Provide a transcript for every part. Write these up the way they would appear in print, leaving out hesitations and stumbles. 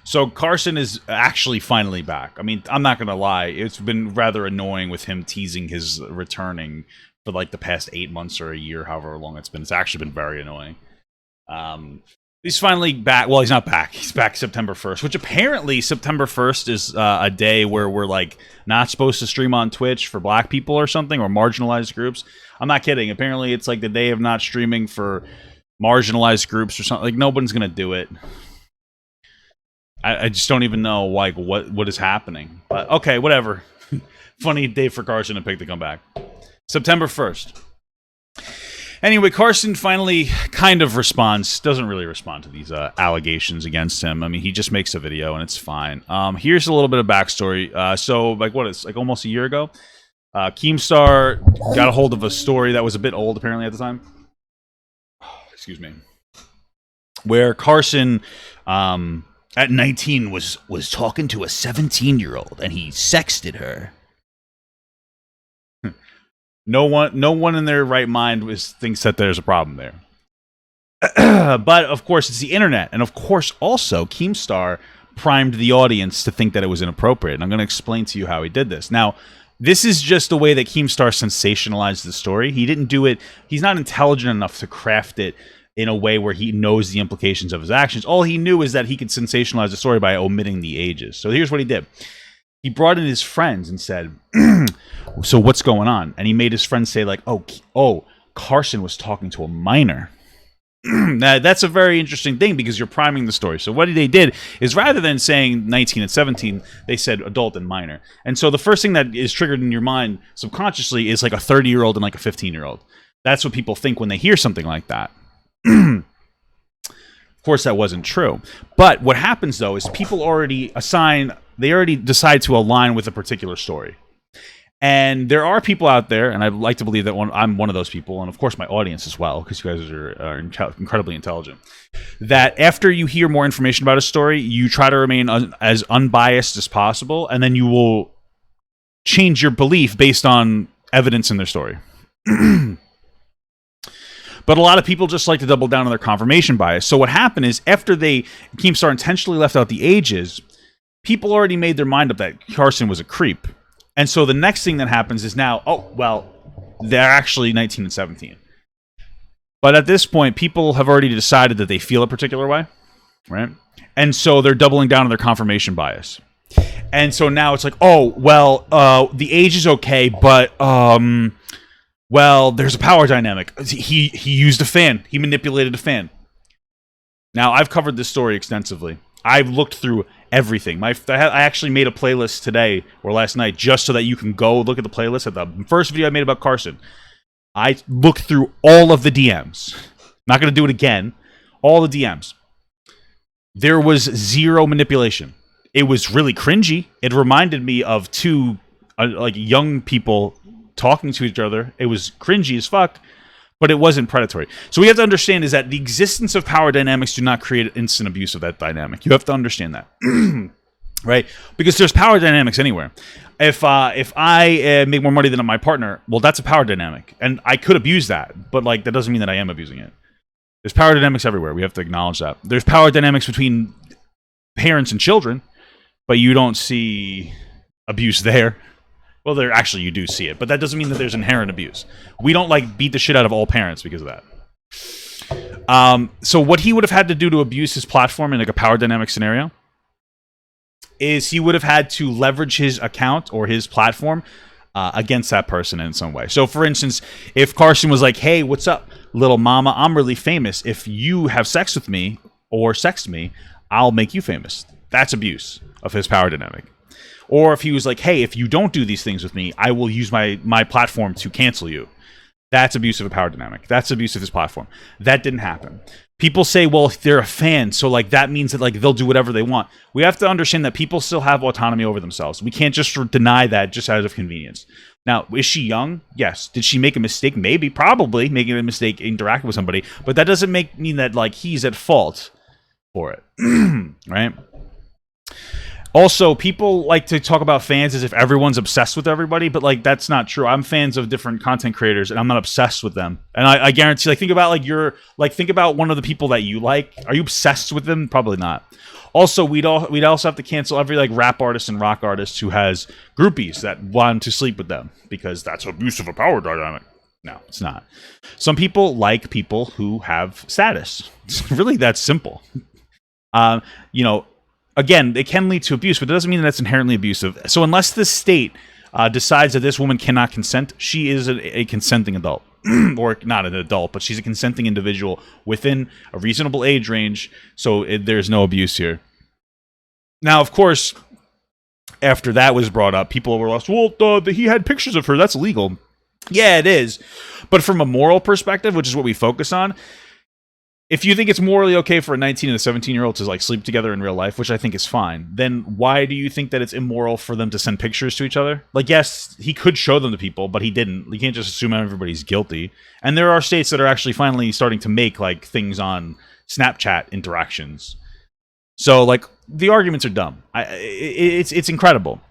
So Carson is actually finally back. I mean, I'm not going to lie. It's been rather annoying with him teasing his returning for like the past 8 months or a year, however long it's been. It's actually been very annoying. He's finally back. Well, he's not back. He's back September 1st, which apparently September 1st is a day where we're like not supposed to stream on Twitch for black people or something, or marginalized groups. I'm not kidding. Apparently it's like the day of not streaming for marginalized groups or something. Like, no one's going to do it. I just don't even know like what is happening. But okay, whatever. Funny day for Carson to pick to come back. September 1st. Anyway, Carson finally kind of responds. Doesn't really respond to these allegations against him. I mean, he just makes a video and it's fine. Here's a little bit of backstory. So, like, what is like almost a year ago, Keemstar got a hold of a story that was a bit old apparently at the time. Excuse me. Where Carson, at 19 was talking to a 17-year-old and he sexted her. No one in their right mind thinks that there's a problem there. But of course it's the internet, and of course also Keemstar primed the audience to think that it was inappropriate. And I'm going to explain to you how he did this. Now, this is just the way that Keemstar sensationalized the story. He didn't do it. He's not intelligent enough to craft it in a way where he knows the implications of his actions. All he knew is that he could sensationalize the story by omitting the ages. So here's what he did. He brought in his friends and said, so what's going on? And he made his friends say like, oh, Carson was talking to a minor. Now, that's a very interesting thing because you're priming the story. So what they did is rather than saying 19 and 17, they said adult and minor. And so the first thing that is triggered in your mind subconsciously is like a 30-year-old and like a 15-year-old. That's what people think when they hear something like that. Of course, that wasn't true. But what happens, though, is people already decide to align with a particular story. And there are people out there, and I'd like to believe that I'm one of those people, and of course my audience as well, because you guys are incredibly intelligent, that after you hear more information about a story, you try to remain as unbiased as possible, and then you will change your belief based on evidence in their story. But a lot of people just like to double down on their confirmation bias. So what happened is, after Keemstar intentionally left out the ages, people already made their mind up that Carson was a creep. And so the next thing that happens is now, oh, well, they're actually 19 and 17. But at this point, people have already decided that they feel a particular way, right? And so they're doubling down on their confirmation bias. And so now it's like, oh, well, the age is okay, but, well, there's a power dynamic. He used a fan. He manipulated a fan. Now, I've covered this story extensively. I've looked through everything. I actually made a playlist today or last night just so that you can go look at the playlist. At the first video I made about Carson, I looked through all of the DMs. Not going to do it again. All the DMs. There was zero manipulation. It was really cringy. It reminded me of two like young people talking to each other. It was cringy as fuck, but it wasn't predatory. So we have to understand is that the existence of power dynamics do not create instant abuse of that dynamic. You have to understand that, right? Because there's power dynamics anywhere. If I make more money than my partner, well, that's a power dynamic, and I could abuse that, but like that doesn't mean that I am abusing it. There's power dynamics everywhere. We have to acknowledge that. There's power dynamics between parents and children, but you don't see abuse there. Well, you do see it, but that doesn't mean that there's inherent abuse. We don't like beat the shit out of all parents because of that. So what he would have had to do to abuse his platform in like a power dynamic scenario is he would have had to leverage his account or his platform against that person in some way. So for instance, if Carson was like, hey, what's up, little mama? I'm really famous. If you have sex with me or sext me, I'll make you famous. That's abuse of his power dynamic. Or if he was like, hey, if you don't do these things with me, I will use my platform to cancel you. That's abuse of a power dynamic. That's abuse of his platform. That didn't happen. People say, well, they're a fan, so like that means that like they'll do whatever they want. We have to understand that people still have autonomy over themselves. We can't just deny that just out of convenience. Now, is she young? Yes. Did she make a mistake? Maybe, probably making a mistake interacting with somebody, but that doesn't mean that like he's at fault for it, right? Also, people like to talk about fans as if everyone's obsessed with everybody, but like that's not true. I'm fans of different content creators, and I'm not obsessed with them. And I guarantee, think about one of the people that you like. Are you obsessed with them? Probably not. Also, we'd also have to cancel every like rap artist and rock artist who has groupies that want to sleep with them, because that's abuse of a power dynamic. No, it's not. Some people like people who have status. It's really that simple. You know, again, it can lead to abuse, but it doesn't mean that that's inherently abusive. So unless the state decides that this woman cannot consent, she is a consenting adult. Or not an adult, but she's a consenting individual within a reasonable age range, so there's no abuse here. Now, of course, after that was brought up, people were like, well, he had pictures of her, that's illegal. Yeah, it is. But from a moral perspective, which is what we focus on, if you think it's morally okay for a 19 and a 17-year-old to like sleep together in real life, which I think is fine, then why do you think that it's immoral for them to send pictures to each other? Like, yes, he could show them to people, but he didn't. You can't just assume everybody's guilty. And there are states that are actually finally starting to make like things on Snapchat interactions. So like the arguments are dumb. It's incredible.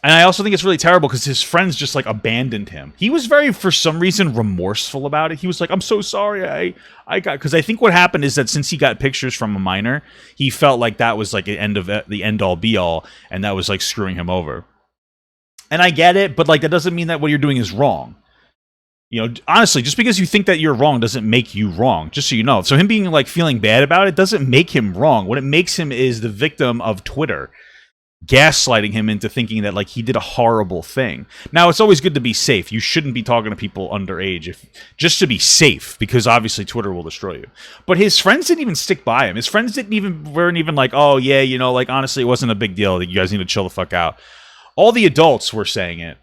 And I also think it's really terrible because his friends just like abandoned him. He was very, for some reason, remorseful about it. He was like, I'm so sorry. I got, because I think what happened is that since he got pictures from a minor, he felt like that was like the end all be all, and that was like screwing him over. And I get it, but like that doesn't mean that what you're doing is wrong. You know, honestly, just because you think that you're wrong doesn't make you wrong, just so you know. So him being like feeling bad about it doesn't make him wrong. What it makes him is the victim of Twitter gaslighting him into thinking that like he did a horrible thing. Now, it's always good to be safe. You shouldn't be talking to people underage just to be safe, because obviously Twitter will destroy you. But his friends didn't even stick by him. His friends weren't even like, oh yeah, you know, like honestly, it wasn't a big deal. You guys need to chill the fuck out. All the adults were saying it.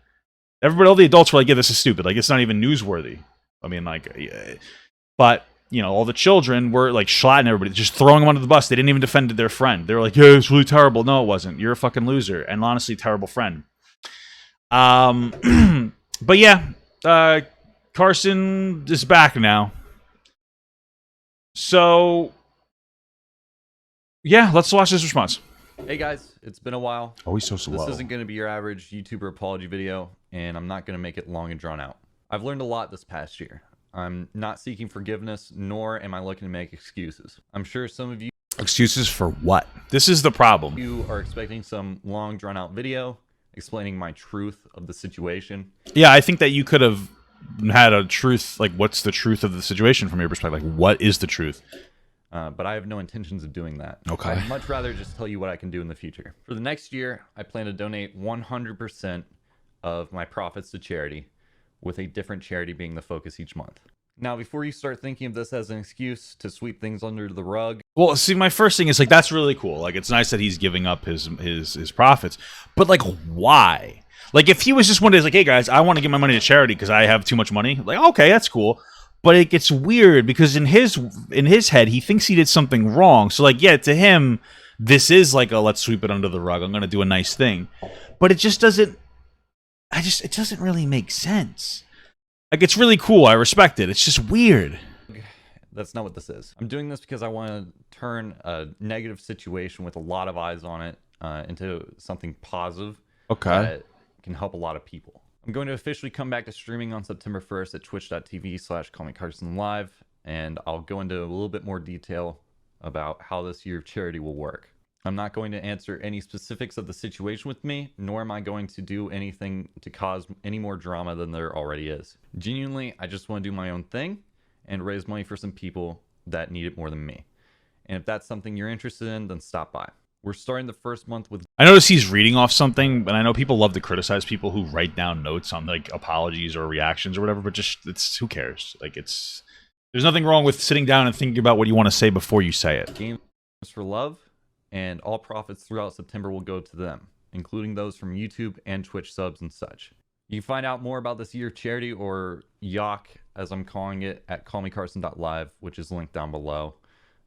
All the adults were like, yeah, this is stupid. Like, it's not even newsworthy. I mean, like, yeah. But you know, all the children were like slotting everybody, just throwing them under the bus. They didn't even defend their friend. They were like, yeah, it's really terrible. No, it wasn't. You're a fucking loser. And honestly, terrible friend. But yeah, Carson is back now. So, yeah, let's watch his response. Hey guys, it's been a while. Oh, he's so slow. This isn't going to be your average YouTuber apology video, and I'm not going to make it long and drawn out. I've learned a lot this past year. I'm not seeking forgiveness, nor am I looking to make excuses. I'm sure some of you... Excuses for what? This is the problem. You are expecting some long, drawn-out video explaining my truth of the situation. Yeah, I think that you could have had a truth, like, what's the truth of the situation from your perspective? Like, what is the truth? But I have no intentions of doing that. Okay. I'd much rather just tell you what I can do in the future. For the next year, I plan to donate 100% of my profits to charity, with a different charity being the focus each month. Now, before you start thinking of this as an excuse to sweep things under the rug... Well, see, my first thing is, like, that's really cool. Like, it's nice that he's giving up his profits. But, like, why? Like, if he was just one day, like, hey, guys, I want to give my money to charity because I have too much money. Like, okay, that's cool. But it gets weird because in his head, he thinks he did something wrong. So, like, yeah, to him, this is like a let's sweep it under the rug. I'm going to do a nice thing. But it just doesn't... it doesn't really make sense. Like, it's really cool. I respect it. It's just weird. That's not what this is. I'm doing this because I want to turn a negative situation with a lot of eyes on it into something positive. Okay. That can help a lot of people. I'm going to officially come back to streaming on September 1st at twitch.tv/CallMeCarson live, and I'll go into a little bit more detail about how this year of charity will work. I'm not going to answer any specifics of the situation with me, nor am I going to do anything to cause any more drama than there already is. Genuinely, I just want to do my own thing and raise money for some people that need it more than me. And if that's something you're interested in, then stop by. We're starting the first month with... I notice he's reading off something, and I know people love to criticize people who write down notes on, like, apologies or reactions or whatever, but just, who cares? Like, there's nothing wrong with sitting down and thinking about what you want to say before you say it. Games for Love, and all profits throughout September will go to them, including those from YouTube and Twitch subs and such. You can find out more about this year of charity, or YOC, as I'm calling it, at callmecarson.live, which is linked down below.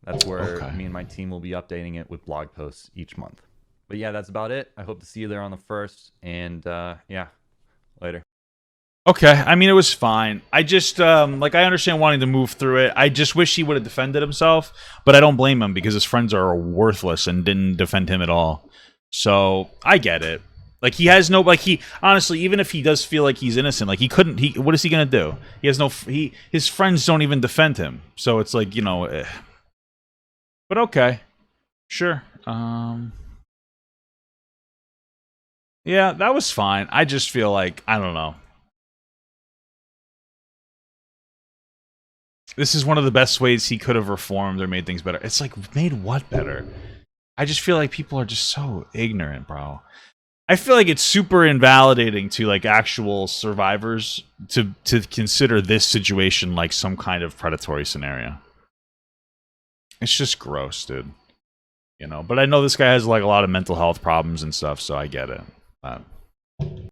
That's where me and my team will be updating it with blog posts each month. But yeah, that's about it. I hope to see you there on the 1st, and yeah, later. Okay, I mean, it was fine. I just, like, I understand wanting to move through it. I just wish he would have defended himself, but I don't blame him because his friends are worthless and didn't defend him at all. So, I get it. Like, he has no, like, honestly, even if he does feel like he's innocent, like, what is he gonna do? He has no, his friends don't even defend him. So, it's like, you know, But okay. Sure. Yeah, that was fine. I just feel like, I don't know. This is one of the best ways he could have reformed or made things better. It's like, made what better? I just feel like people are just so ignorant, bro. I feel like it's super invalidating to like actual survivors to consider this situation like some kind of predatory scenario. It's just gross, dude. You know, but I know this guy has like a lot of mental health problems and stuff, so I get it.